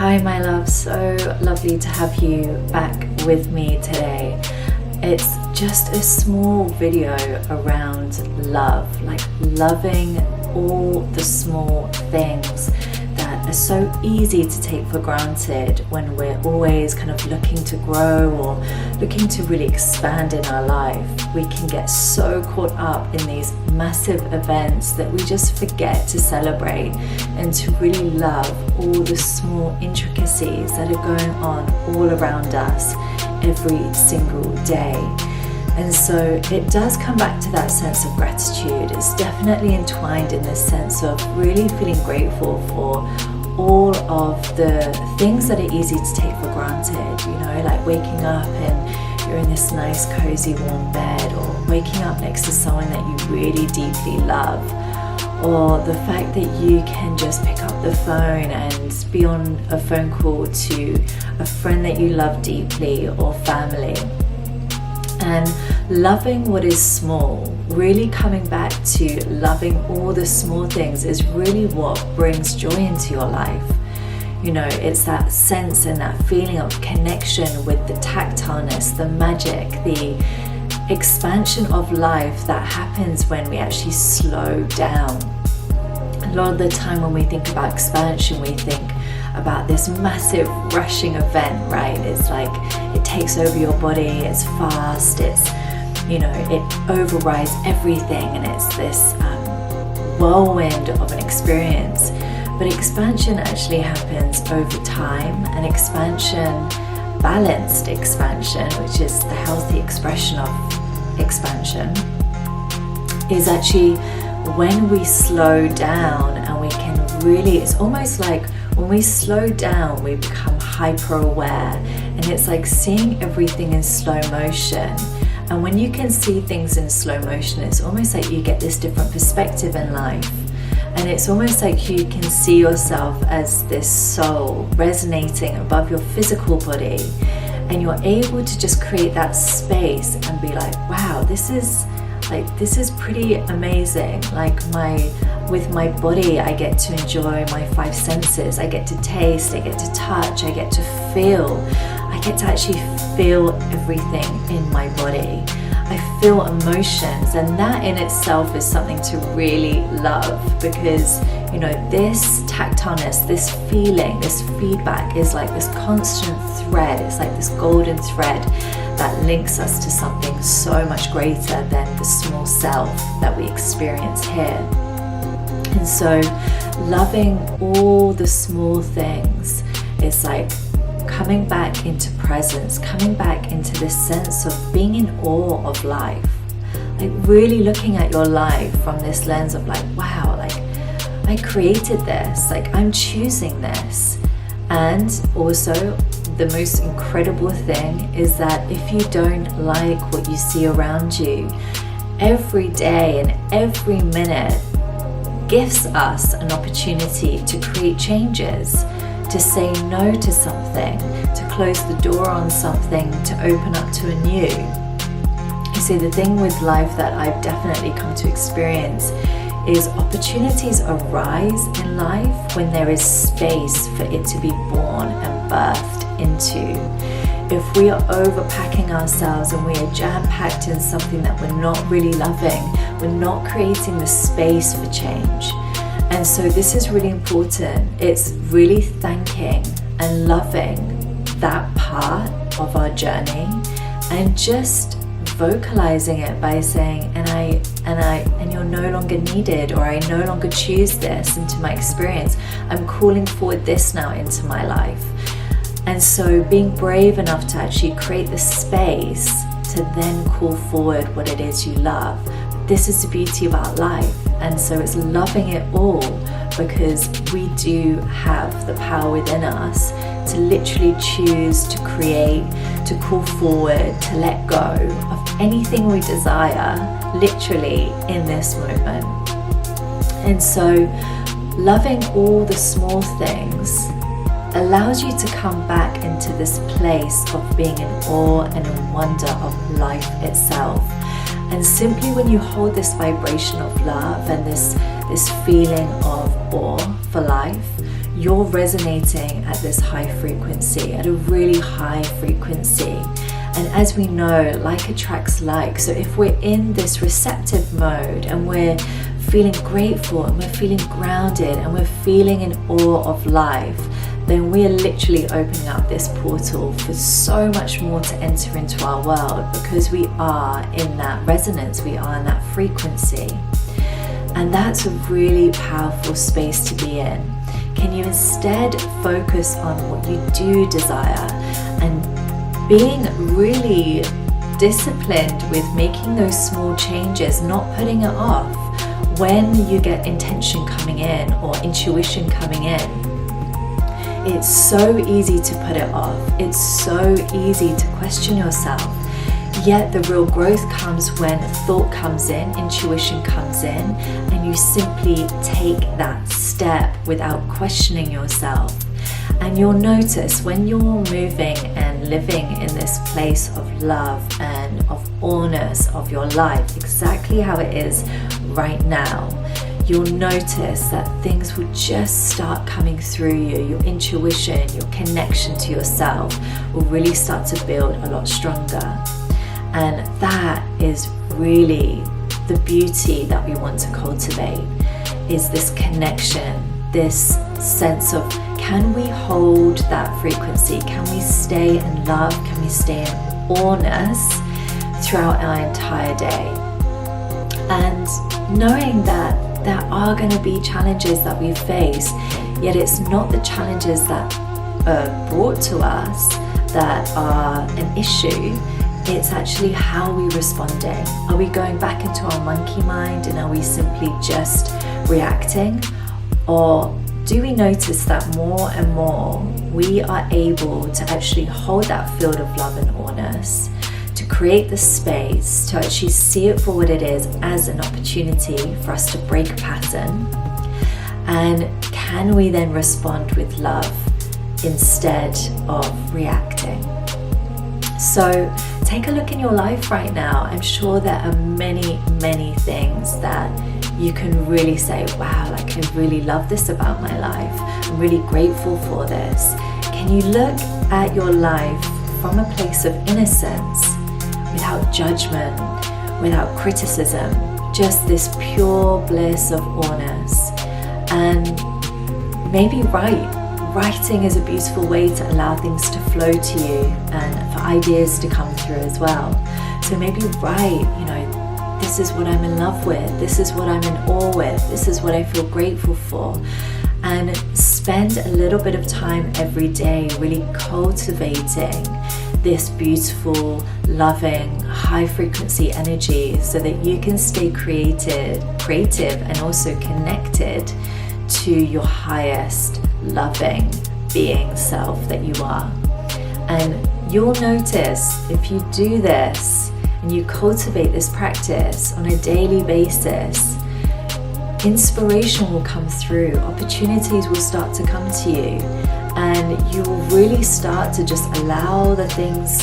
Hi my love, so lovely to have you back with me today. It's just a small video around love, like loving all the small things that are so easy to take for granted when we're always kind of looking to grow or looking to really expand in our life. We can get so caught up in these massive events that we just forget to celebrate and to really love all the small intricacies that are going on all around us every single day. And so it does come back to that sense of gratitude. It's definitely entwined in this sense of really feeling grateful for all of the things that are easy to take for granted, you know, like waking up and you're in this nice cozy warm bed, or waking up next to someone that you really deeply love, or the fact that you can just pick up the phone and be on a phone call to a friend that you love deeply or family. And loving what is small, really coming back to loving all the small things, is really what brings joy into your life. You know, it's that sense and that feeling of connection with the tactileness, the magic, the expansion of life that happens when we actually slow down. A lot of the time when we think about expansion, we think about this massive rushing event, right? It's like it takes over your body, it's fast, it's, you know, it overrides everything, and it's this whirlwind of an experience. But expansion actually happens over time, and expansion, balanced expansion, which is the healthy expression of expansion, is actually when we slow down and we can really, it's almost like when we slow down, we become hyper aware, and it's like seeing everything in slow motion. And when you can see things in slow motion, it's almost like you get this different perspective in life. And it's almost like you can see yourself as this soul resonating above your physical body, and you're able to just create that space and be like, wow, this is pretty amazing. Like with my body, I get to enjoy my five senses. I get to taste, I get to touch, I get to feel. I get to actually feel everything in my body. I feel emotions, and that in itself is something to really love, because, you know, this tactileness, this feeling, this feedback is like this constant thread. It's like this golden thread that links us to something so much greater than the small self that we experience here. And so loving all the small things is like coming back into presence, coming back into this sense of being in awe of life, like really looking at your life from this lens of like, wow, like I created this, like I'm choosing this. And also the most incredible thing is that if you don't like what you see around you, every day and every minute gives us an opportunity to create changes, to say no to something, to close the door on something, to open up to a new. You see, the thing with life that I've definitely come to experience is opportunities arise in life when there is space for it to be born and birthed into. If we are overpacking ourselves and we are jam-packed in something that we're not really loving, we're not creating the space for change. And so this is really important. It's really thanking and loving that part of our journey, and just vocalizing it by saying, and you're no longer needed, or I no longer choose this into my experience. I'm calling forward this now into my life. And so being brave enough to actually create the space to then call forward what it is you love. This is the beauty about life. And so it's loving it all, because we do have the power within us to literally choose to create, to call forward, to let go of anything we desire, literally in this moment. And so loving all the small things allows you to come back into this place of being in awe and in wonder of life itself. And simply when you hold this vibration of love and this feeling of awe for life, you're resonating at this high frequency, at a really high frequency. And as we know, like attracts like. So if we're in this receptive mode and we're feeling grateful and we're feeling grounded and we're feeling in awe of life, then we are literally opening up this portal for so much more to enter into our world, because we are in that resonance, we are in that frequency. And that's a really powerful space to be in. Can you instead focus on what you do desire and being really disciplined with making those small changes, not putting it off when you get intention coming in or intuition coming in? It's so easy to put it off. It's so easy to question yourself. Yet the real growth comes when thought comes in, intuition comes in, and you simply take that step without questioning yourself. And you'll notice when you're moving and living in this place of love and of awness of your life, exactly how it is right now, you'll notice that things will just start coming through you. Your intuition, your connection to yourself will really start to build a lot stronger. And that is really the beauty that we want to cultivate, is this connection, this sense of, can we hold that frequency? Can we stay in love? Can we stay in awness throughout our entire day? And knowing that there are going to be challenges that we face, yet it's not the challenges that are brought to us that are an issue. It's actually how we're responding. Are we going back into our monkey mind and are we simply just reacting? Or do we notice that more and more we are able to actually hold that field of love and awareness, to create the space to actually see it for what it is, as an opportunity for us to break a pattern? And can we then respond with love instead of reacting? So take a look in your life right now. I'm sure there are many, many things that you can really say, wow, like I really love this about my life. I'm really grateful for this. Can you look at your life from a place of innocence, without judgment, without criticism, just this pure bliss of awareness? And maybe writing is a beautiful way to allow things to flow to you and for ideas to come through as well. So maybe write, this is what I'm in love with, this is what I'm in awe with, this is what I feel grateful for. And spend a little bit of time every day really cultivating this beautiful, loving, high frequency energy so that you can stay creative and also connected to your highest loving being self that you are. And you'll notice if you do this and you cultivate this practice on a daily basis, inspiration will come through, opportunities will start to come to you, and you will really start to just allow the things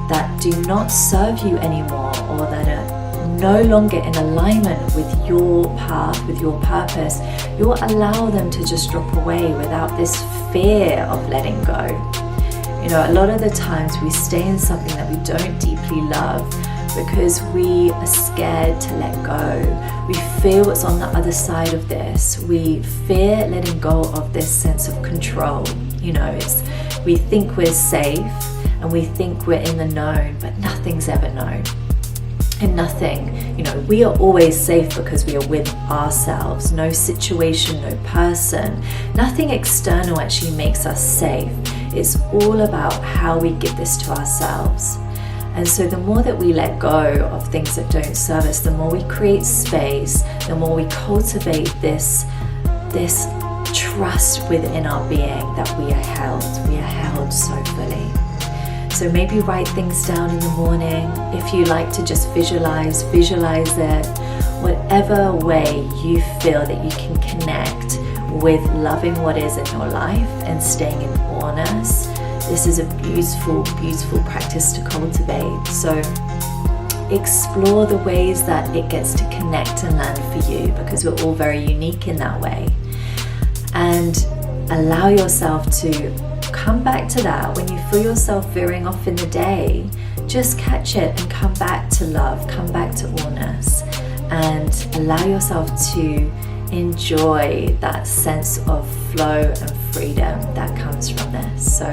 that do not serve you anymore or that are no longer in alignment with your path, with your purpose. You'll allow them to just drop away without this fear of letting go. A lot of the times we stay in something that we don't deeply love because we are scared to let go. We fear what's on the other side of this. We fear letting go of this sense of control. We think we're safe and we think we're in the known, but nothing's ever known. And nothing, we are always safe because we are with ourselves. No situation, no person, nothing external actually makes us safe. It's all about how we give this to ourselves. And so the more that we let go of things that don't serve us, the more we create space, the more we cultivate this trust within our being that we are held so fully. So maybe write things down in the morning. If you like to just visualize it. Whatever way you feel that you can connect with loving what is in your life and staying in awareness, this is a beautiful, beautiful practice to cultivate. So explore the ways that it gets to connect and land for you, because we're all very unique in that way. And allow yourself to come back to that. When you feel yourself veering off in the day, just catch it and come back to love, come back to allness, and allow yourself to enjoy that sense of flow and freedom that comes from this. So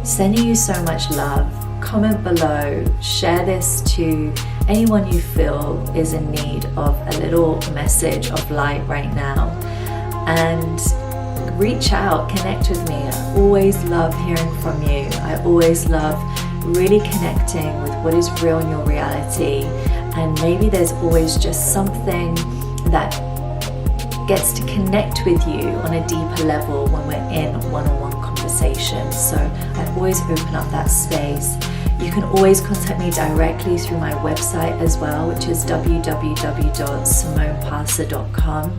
sending you so much love. Comment below, share this to anyone you feel is in need of a little message of light right now, and reach out, connect with me. I always love hearing from you. I always love really connecting with what is real in your reality, and maybe there's always just something that gets to connect with you on a deeper level when we're in one-on-one conversations. So I always open up that space. You can always contact me directly through my website as well, which is www.simoneparser.com.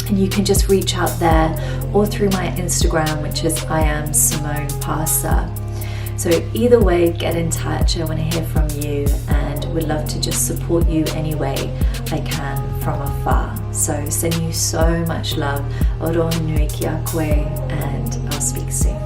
And you can just reach out there, or through my Instagram, which is I am Simone Parser. So either way, get in touch. I want to hear from you and would love to just support you any way I can from afar. So sending you so much love. Oro nui ki a koe, and I'll speak soon.